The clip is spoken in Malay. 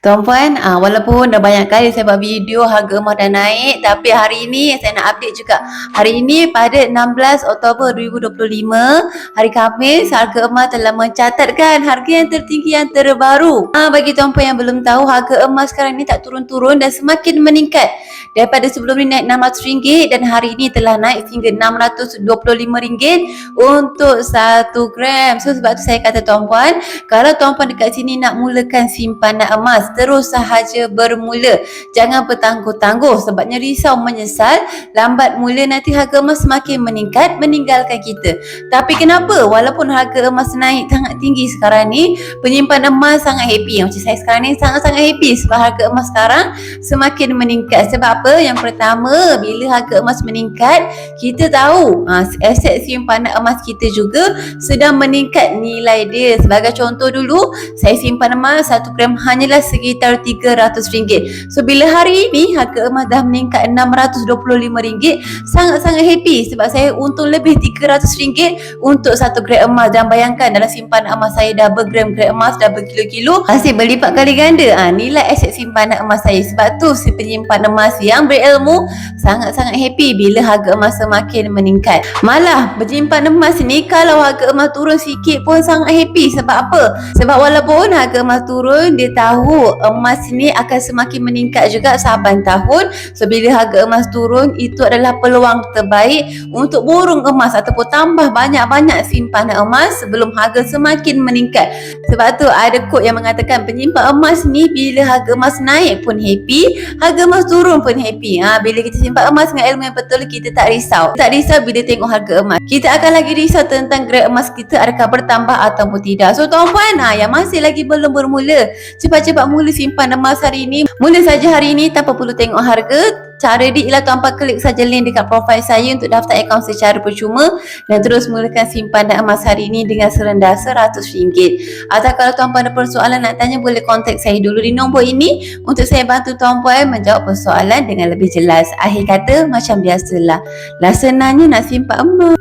Tuan-puan, walaupun dah banyak kali saya buat video harga emas dah naik, tapi hari ini saya nak update juga. Hari ini pada 16 Oktober 2025, hari Khamis, harga emas telah mencatatkan harga yang tertinggi yang terbaru. Bagi tuan-puan yang belum tahu, harga emas sekarang ni tak turun-turun dan semakin meningkat. Daripada sebelum ni naik RM600 dan hari ini telah naik hingga RM625 untuk 1 gram. So sebab tu saya kata tuan-puan, kalau tuan-puan dekat sini nak mulakan simpanan emas, terus sahaja bermula. Jangan bertangguh-tangguh sebabnya risau menyesal, lambat mula nanti harga emas semakin meningkat meninggalkan kita. Tapi kenapa walaupun harga emas naik sangat tinggi sekarang ni, penyimpan emas sangat happy. Macam saya sekarang ni sangat-sangat happy sebab harga emas sekarang semakin meningkat. Sebab apa? Yang pertama, bila harga emas meningkat, kita tahu aset simpanan emas kita juga sedang meningkat nilai dia. Sebagai contoh dulu, saya simpan emas 1 gram hanyalah sekitar RM300. So bila hari ini harga emas dah meningkat RM625, sangat-sangat happy sebab saya untung lebih RM300 untuk 1 gram emas. Dan bayangkan dalam simpanan emas saya dah bergram-gram emas, dah berkilo-kilo, hasil berlipat kali ganda nilai aset simpanan emas saya. Sebab tu si penyimpan emas yang berilmu sangat-sangat happy bila harga emas semakin meningkat. Malah penyimpan emas ni kalau harga emas turun sikit pun sangat happy. Sebab apa? Sebab walaupun harga emas turun, dia tahu emas ni akan semakin meningkat juga saban tahun. So bila harga emas turun, itu adalah peluang terbaik untuk borong emas ataupun tambah banyak-banyak simpanan emas sebelum harga semakin meningkat. Sebab tu ada quote yang mengatakan penyimpan emas ni bila harga emas naik pun happy, harga emas turun pun happy. Bila kita simpan emas dengan ilmu yang betul, kita tak risau. Tak risau bila tengok harga emas. Kita akan lagi risau tentang grade emas kita adakah bertambah ataupun tidak. So tuan-puan, yang masih lagi belum bermula, cepat-cepat mula simpan emas hari ini. Mula saja hari ini tanpa perlu tengok harga. Cara dia ialah tuan-puan klik saja link dekat profil saya untuk daftar akaun secara percuma dan terus mulakan simpanan emas hari ini dengan serendah RM100. Atau kalau tuan-puan ada persoalan nak tanya, boleh kontak saya dulu di nombor ini untuk saya bantu tuan-puan menjawab persoalan dengan lebih jelas. Akhir kata, macam biasalah, lah senangnya nak simpan emas.